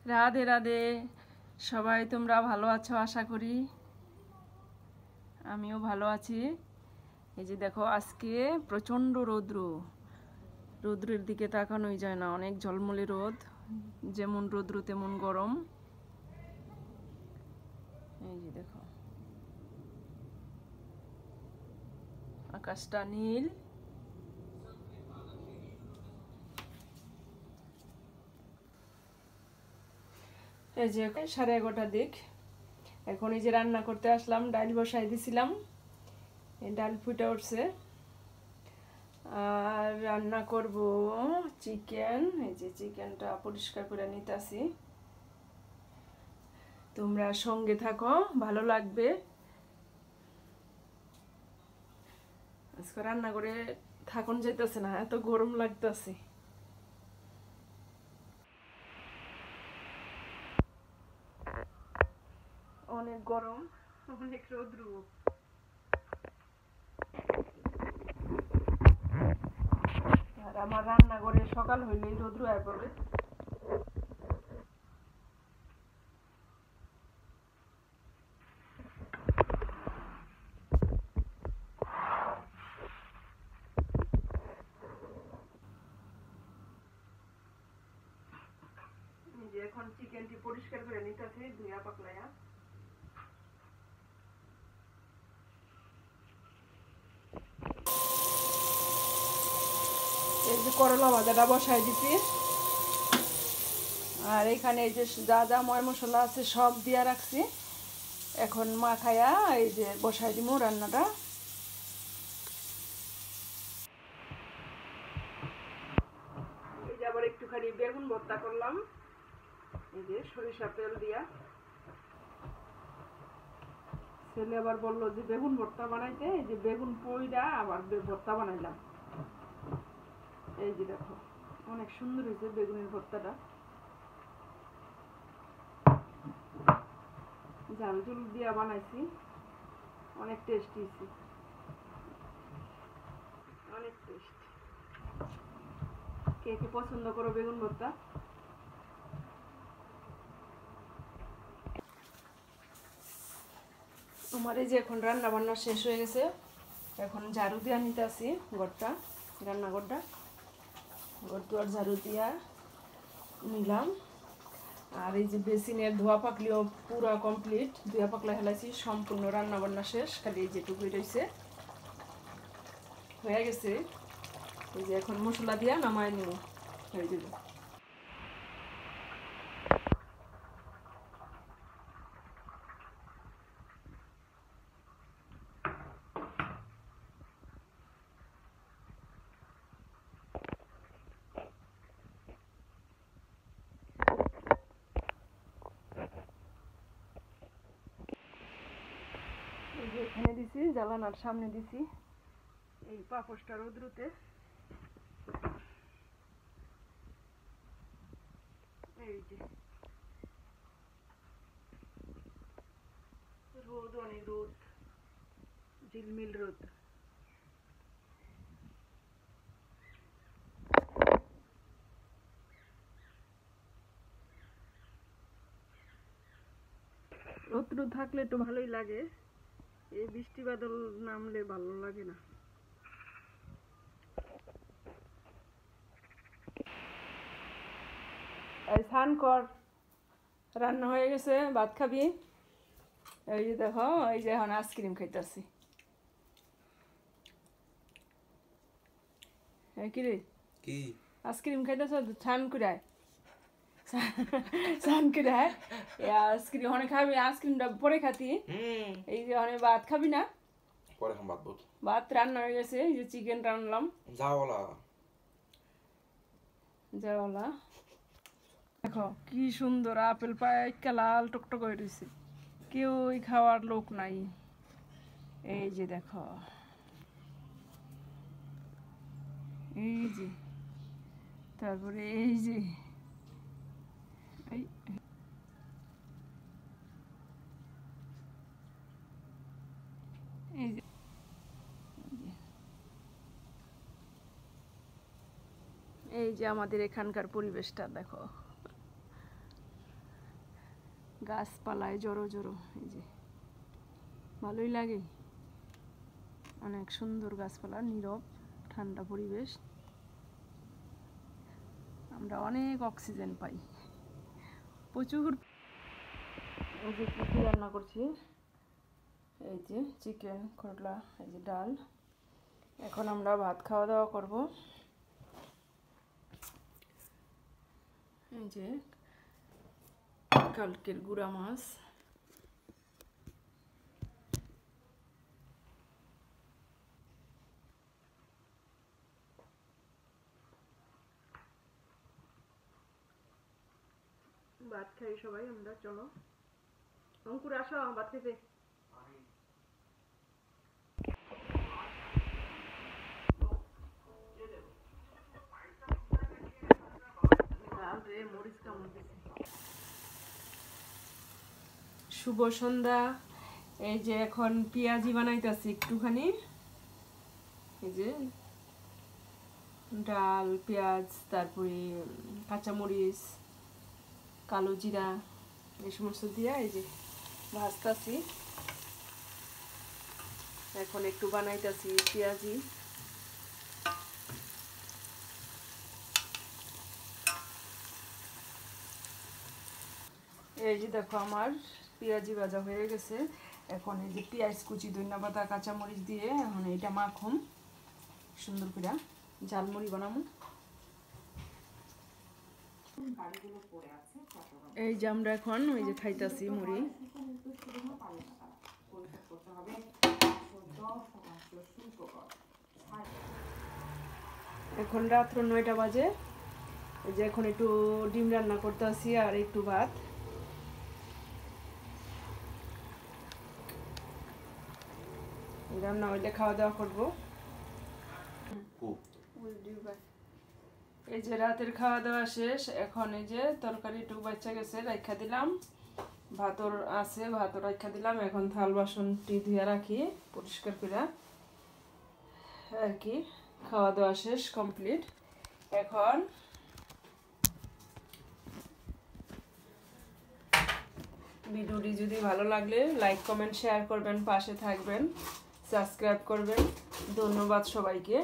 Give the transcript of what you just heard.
রাধে রাধে। সবাই তোমরা ভালো আছো আশা করি। আমিও ভালো আছি। এই যে দেখো, আজকে প্রচণ্ড রৌদ্রের দিকে তাকানোই যায় না, অনেক ঝলমলে রোদ। যেমন রৌদ্র তেমন গরম। এই যে দেখো, আকাশটা নীল। এই যে 11:30 দিক। এখন এই যে রান্না করতে আসলাম, ডাল বসাই দিছিলাম, এই ডাল ফুটে উঠছে। আর রান্না করব চিকেন। এই যে চিকেনটা পরিষ্কার করে নিতেছি। তোমরা সঙ্গে থাকো, ভালো লাগবে। আজকে রান্না করে থাকুন যেতেছে না, এত গরম লাগতেছে। অনেক গরম, অনেক রৌদ্র। আর আমার রান্নাঘরে সকাল হইলেই রৌদ্র আয় পড়বে। এখন চিকেনটি পরিষ্কার করে নিতেছি ধুয়া পাকলাইয়া। এই যে করলা ভাজাটা বসাই দিছি। আর এখানে এই যে যা যা ময় মশলা আছে সব দিয়া রাখছি। এখন মাখায়া এই যে বসাই দিব রান্নাটা। এই যে আবার একটুখানি বেগুন ভর্তা করলাম, এই যে সরিষা তেল দিয়া। ছেলে আবার বললো যে বেগুন ভর্তা বানাইতে, এই যে বেগুন পইড়া আবার ভর্তা বানাইলাম। এই যে দেখো, অনেক সুন্দর হয়েছে বেগুনের ভর্তাটা। ঝাল ঝুল দিয়া বানাইছি, অনেক টেস্টি হয়েছে, অনেক টেস্ট। কে কে পছন্দ করো বেগুন ভর্তা? আমার এই যে এখন রান্না বান্না শেষ হয়ে গেছে। এখন ঝাড়ু দিয়া নিতে আসি ঘরটা, রান্নাঘরটা। ঘর দুয়ার ঝাড়ু দিয়া নিলাম। আর এই যে বেসিনের ধোয়া পাকলিও পুরা কমপ্লিট, ধোয়া পাকলা হেলাইছি, সম্পূর্ণ রান্না বান্না শেষ। খালি এই যেটুকুই রয়েছে, হয়ে গেছে। এই যে এখন মশলা দিয়া নামায় নিব, হয়ে যাবে। এই যে এখানে দিছি, জ্বালানার সামনে দিছি, এই পাপোশটা রোদ্রুতে। এই যে রোদ, অনেক রোদ, ঝিলমিল রোদ। রোদ্র থাকলে একটু ভালোই লাগে, এই বৃষ্টি বাদল নামলে ভালো লাগে না। এই স্নান কর, রান্না হয়ে গেছে, ভাত খাবি। এই যে দেখো, এই যে এখন আইসক্রিম খাইতেছি। কি রে, কি আইসক্রিম খাইতেছ? স্নান করে স্নান করে আইসক্রিম অনেক খাবি, আইসক্রিমটা পরে খাতি। এই যে অনেক ভাত খাবি না? পরে খাম ভাত। ভাত রান্না হয়ে গেছে, এই যে চিকেন রান্নলাম। যাওয়ালা যাওয়ালা দেখো কি সুন্দর আপেল পায়, লাল টকটক হয়ে রয়েছে, কেউ খাওয়ার লোক নাই। এই যে দেখো, এই যে, তারপরে এই যে এই এই যে এই যে আমাদের এখানকার পরিবেশটা দেখো। গাছপালায় জড়ো জড়ো, এই যে ভালোই লাগে, অনেক সুন্দর গাছপালা, নীরব ঠান্ডা পরিবেশ, আমরা অনেক অক্সিজেন পাই প্রচুর। এই যে কী রান্না করছি, এই যে চিকেন, করলা, এই যে ডাল। এখন আমরা ভাত খাওয়া দাওয়া করব। এই যে কালকের গুঁড়া মাছ, ভাত খাই সবাই আমরা। চলো অঙ্কুর আসো ভাত খেতে। শুভ সন্ধ্যা। এই যে এখন পেঁয়াজি বানাইতেছি একটুখানি, এই যে ডাল, পেঁয়াজ, তারপরে কাঁচামরিচ, কালো জিরা, এই সমস্ত দিয়া এই যে ভাজতাছি। এখন একটু বানাইতেছি পেঁয়াজি। এই যে দেখো আমার পেঁয়াজি ভাজা হয়ে গেছে। এখন এই যে পেঁয়াজ কুচি, ধনিয়া পাতা, কাঁচামরিচ দিয়ে এখন এইটা মাখুম সুন্দর করে, ঝালমুড়ি বানাবো। এই যে আমরা এখন ওই যে খাইতাছি মুড়ি। এখন রাত্র 9টা বাজে। এই যে এখন একটু ডিম রান্না করতেছি আর একটু ভাত। রান্না হইলে খাওয়া দাওয়া করবো। এই যে রাতের খাওয়া দাওয়া শেষ। এখন এই যে তরকারি একটু বাচ্চা গেছে, রাখা দিলাম। ভাতর আছে, ভাতও রাখা দিলাম। এখন থাল বাসনটি ধুয়ে রাখি পরিষ্কার করে আর কি। খাওয়া দাওয়া শেষ, কমপ্লিট। এখন ভিডিওটি যদি ভালো লাগলে লাইক, কমেন্ট, শেয়ার করবেন, পাশে থাকবেন, সাবস্ক্রাইব করবেন। ধন্যবাদ সবাইকে।